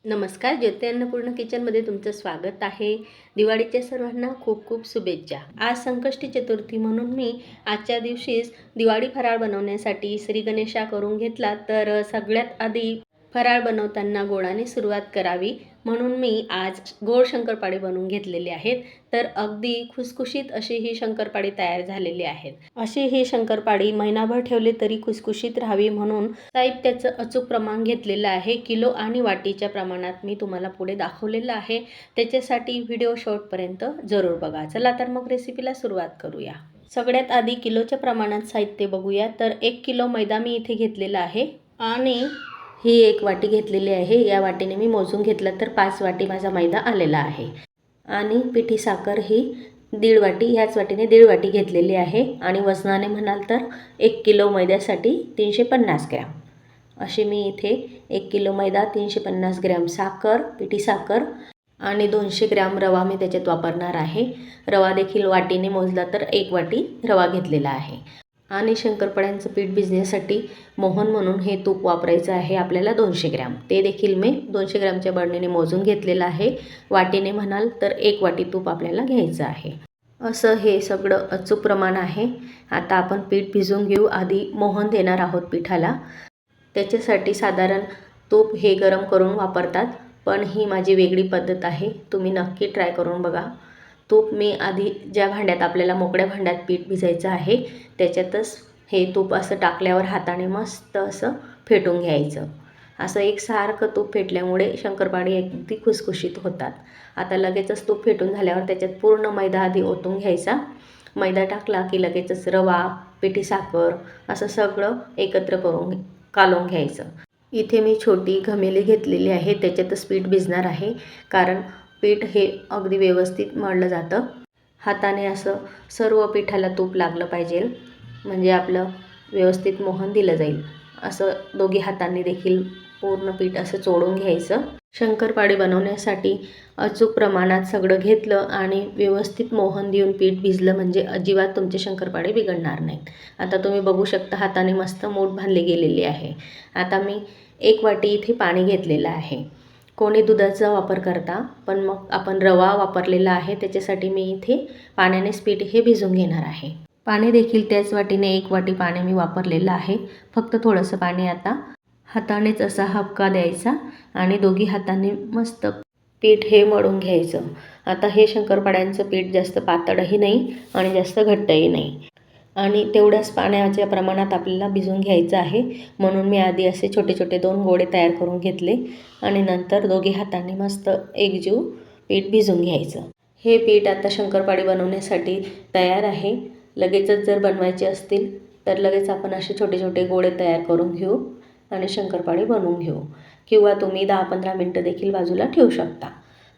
नमस्कार, ज्योती अन्नपूर्ण किचनमध्ये तुमचं स्वागत आहे. दिवाळीच्या सर्वांना खूप खूप शुभेच्छा. आज संकष्टी चतुर्थी म्हणून मी आजच्या दिवशीच दिवाळी फराळ बनवण्यासाठी श्री गणेशा करून घेतला. तर सगळ्यात आधी फराळ बनवताना गोडाने सुरुवात करावी म्हणून मी आज गोड शंकरपाळे बनवून घेतलेले आहेत. तर अगदी खुसखुशीत अशी ही शंकरपाळी तयार झालेली आहेत. अशी ही शंकरपाळी महिनाभर ठेवले तरी खुसखुशीत राहावी म्हणून साहित्याचं अचूक प्रमाण घेतलेलं आहे. किलो आणि वाटीच्या प्रमाणात मी तुम्हाला पुढे दाखवलेलं आहे. त्याच्यासाठी व्हिडिओ शेवटपर्यंत जरूर बघा. चला तर मग रेसिपीला सुरुवात करूया. सगळ्यात आधी किलोच्या प्रमाणात साहित्य बघूया. तर 1 किलो मैदा मी इथे घेतलेला आहे आणि ही 1 वाटी घेतलेली आहे. या वाटीने मी मोजून घेतलं तर 5 वाटी माझा मैदा आलेला आहे. आणि पिठी साखर ही 1.5 वाटी, ह्याच वाटीने 1.5 वाटी घेतलेली आहे. आणि वजनाने म्हणाल तर 1 किलो मैद्यासाठी 350 ग्रॅम अशी मी इथे 1 किलो मैदा, 350 ग्रॅम साखर, पिठी साखर आणि 200 ग्रॅम रवा मी त्याच्यात वापरणार आहे. रवा देखील वाटीने मोजला तर 1 वाटी रवा घेतलेला आहे. आणि शंकरपाळ्यांचं पीठ भिजण्यासाठी मोहन म्हणून हे तूप वापरायचं आहे आपल्याला 200 ग्रॅम. ते देखील मी 200 ग्रॅमच्या बरणीने मोजून घेतलेलं आहे. वाटीने म्हणाल तर 1 वाटी तूप आपल्याला घ्यायचं आहे. असं हे सगळं अचूक प्रमाण आहे. आता आपण पीठ भिजवून घेऊ. आधी मोहन देणार आहोत पिठाला. त्याच्यासाठी साधारण तूप हे गरम करून वापरतात, पण ही माझी वेगळी पद्धत आहे. तुम्ही नक्की ट्राय करून बघा. तूप मी आधी ज्या भांड्यात आपल्याला मोकळ्या भांड्यात पीठ भिजायचं आहे त्याच्यातच हे तूप असं टाकल्यावर हाताने मस्त असं फेटून घ्यायचं. असं एकसारखं तूप फेटल्यामुळे शंकरपाळी अगदी खुसखुशीत होतात. आता लगेचच तूप फेटून झाल्यावर त्याच्यात पूर्ण मैदा आधी ओतून घ्यायचा. मैदा टाकला की लगेचच रवा, पिठी साखर असं सगळं एकत्र करून कालवून घ्यायचं. इथे मी छोटी घमेली घेतलेली आहे. त्याच्यातच पीठ भिजणार आहे, कारण पीठ हे अगदी व्यवस्थित मळलं जातं. हाताने असं सर्व पिठाला तूप लागलं पाहिजे, म्हणजे आपलं व्यवस्थित मोहन दिलं जाईल. असं दोघी हातांनी देखील पूर्ण पीठ असं चोळून घ्यायचं. शंकरपाळी बनवण्यासाठी अचूक प्रमाणात सगळं घेतलं आणि व्यवस्थित मोहन देऊन पीठ भिजलं म्हणजे अजिबात तुमचे शंकरपाळे बिघडणार नाहीत. आता तुम्ही बघू शकता हाताने मस्त मूठ बांधली गेलेली आहे. आता मी 1 वाटी इथे पाणी घेतलेलं आहे. कोणी दुधाचा वापर करता, पण मग आपण रवा वापरलेला आहे त्याच्यासाठी मी इथे पाण्यानेच पीठ हे भिजवून घेणार आहे. पाणी देखील त्याच वाटीने 1 वाटी पाणी मी वापरलेलं आहे. फक्त थोडंसं पाणी आता हातानेच असा हबका द्यायचा आणि दोघी हातांनी मस्त पीठ हे मळून घ्यायचं. आता हे शंकरपाळ्यांचं पीठ जास्त पातळही नाही आणि जास्त घट्टही नाही आणि तेवढ्याच पाण्याच्या प्रमाणात आपल्याला भिजवून घ्यायचं आहे. म्हणून मी आधी असे छोटे छोटे 2 गोळे तयार करून घेतले आणि नंतर दोघी हातांनी मस्त एकजीव पीठ भिजवून घ्यायचं. हे पीठ आता शंकरपाळी बनवण्यासाठी तयार आहे. लगेचच जर बनवायचे असतील तर लगेच आपण असे छोटे छोटे गोळे तयार करून घेऊ आणि शंकरपाळी बनवून घेऊ, किंवा तुम्ही 10-15 मिनटं देखील बाजूला ठेवू शकता.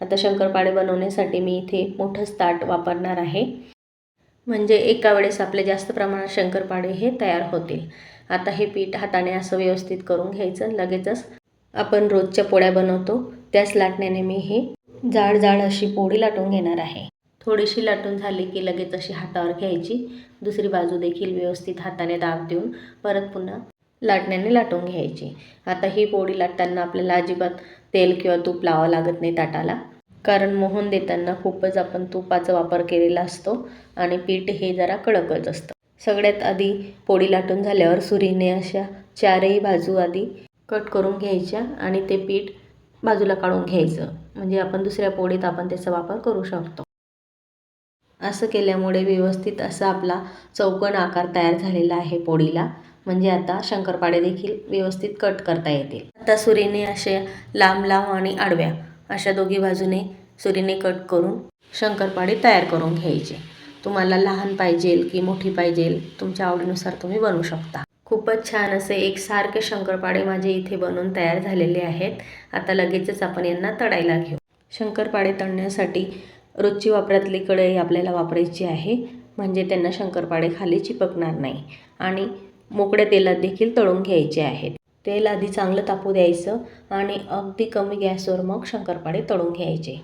आता शंकरपाळी बनवण्यासाठी मी इथे मोठंच ताट वापरणार आहे, म्हणजे एका वेळेस आपले जास्त प्रमाणात शंकरपाळे हे तयार होतील. आता हे पीठ हाताने असं व्यवस्थित करून घ्यायचं. लगेचच आपण रोजच्या पोळ्या बनवतो त्याच लाटण्याने मी हे जाड जाड अशी पोळी लाटून घेणार आहे. थोडीशी लाटून झाली की लगेच अशी हातावर घ्यायची. दुसरी बाजू देखील व्यवस्थित हाताने दाब देऊन परत पुन्हा लाटण्याने लाटून घ्यायची. आता ही पोळी लाटताना आपल्याला अजिबात तेल किंवा तूप लावावं लागत नाही ताटाला, कारण मोहन देताना खूपच आपण तुपाचा वापर केलेला असतो आणि पीठ हे जरा कडकच असतं. सगळ्यात आधी पोळी लाटून झाल्यावर सुरीने अशा 4ही बाजू आधी कट करून घ्यायच्या आणि ते पीठ बाजूला काढून घ्यायचं, म्हणजे आपण दुसऱ्या पोळीत आपण त्याचा वापर करू शकतो. असं केल्यामुळे व्यवस्थित असा आपला चौकोन आकार तयार झालेला आहे पोळीला, म्हणजे आता शंकरपाळे देखील व्यवस्थित कट करता येतील. आता सुरीने अशा लांब लांब आणि आडव्या अशा दोघी बाजूने सुरीने कट करून शंकरपाळे तयार करून घ्यायचे. तुम्हाला लहान पाहिजे की मोठी पाहिजे तुमच्या आवडीनुसार तुम्ही बनवू शकता. खूपच छान असे एकसारखे शंकरपाळे माझे इथे बनवून तयार झालेले आहेत. आता लगेचच आपण यांना तळायला घेऊ. शंकरपाळे तळण्यासाठी रोजची वापरातली कढई आपल्याला वापरायची आहे, म्हणजे त्यांना शंकरपाळे खाली चिपकणार नाही. आणि मोकळ्या तेलात देखील तळून घ्यायचे आहेत. तेल आधी चांगलं तापू द्यायचं आणि अगदी कमी गॅसवर मग शंकरपाळे तळून घ्यायचे,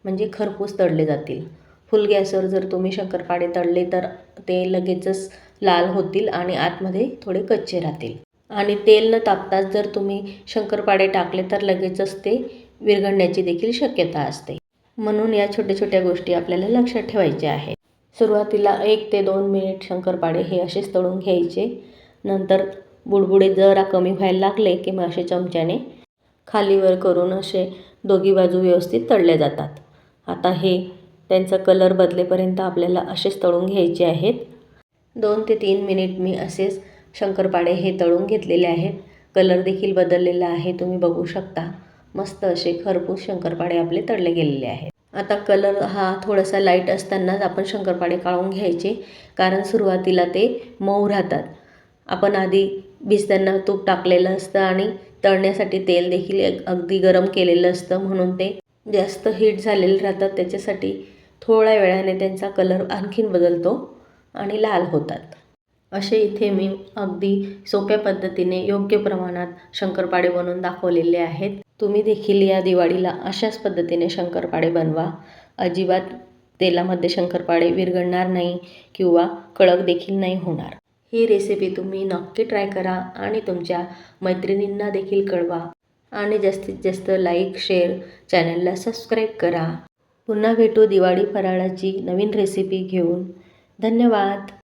म्हणजे खरपूस तळले जातील. फुल गॅसवर जर तुम्ही शंकरपाळे तळले तर ते लगेचच लाल होतील आणि आतमध्ये थोडे कच्चे राहतील. आणि तेल न तापताच जर तुम्ही शंकरपाळे टाकले तर लगेचच ते विरघळण्याची देखील शक्यता असते. म्हणून या छोट्या छोट्या गोष्टी आपल्याला लक्षात ठेवायच्या आहेत. सुरुवातीला 1 ते 2 मिनिट शंकरपाळे हे असेच तळून घ्यायचे. नंतर बुडबुडे जरा कमी व्हायला लागले की मग असे चमच्याने खालीवर करून असे दोघी बाजू व्यवस्थित तळले जातात. आता हे त्यांचा कलर बदलेपर्यंत आपल्याला असेच तळून घ्यायचे आहेत. 2 ते 3 मिनिट मी असेच शंकरपाळे हे तळून घेतलेले आहेत. कलर देखील बदललेला आहे, तुम्ही बघू शकता. मस्त असे खरपूस शंकरपाळे आपले तळले गेलेले आहेत. आता कलर हा थोडासा लाईट असतानाच आपण शंकरपाळे काढून घ्यायचे, कारण सुरुवातीला ते मऊ राहतात. आपण आधी भिजताना तूप टाकलेलं असतं आणि तळण्यासाठी तेल देखील अगदी गरम केलेलं असतं, म्हणून ते जास्त हीट झालेले राहतात. त्याच्यासाठी थोड्या वेळाने त्यांचा कलर आणखीन बदलतो आणि लाल होतात. असे इथे मी अगदी सोप्या पद्धतीने योग्य प्रमाणात शंकरपाळे बनवून दाखवलेले आहेत. तुम्ही देखील या दिवाळीला अशाच पद्धतीने शंकरपाळे बनवा. अजिबात तेलामध्ये शंकरपाळे विरघळणार नाही किंवा कडक देखील नाही होणार. ही रेसिपी तुम्ही नक्की ट्राय करा आणि तुमच्या मैत्रिणींना देखील कळवा आणि जास्तीत जास्त लाईक, शेअर, चॅनलला सबस्क्राईब करा. पुन्हा भेटू दिवाळी फराळाची नवीन रेसिपी घेऊन. धन्यवाद.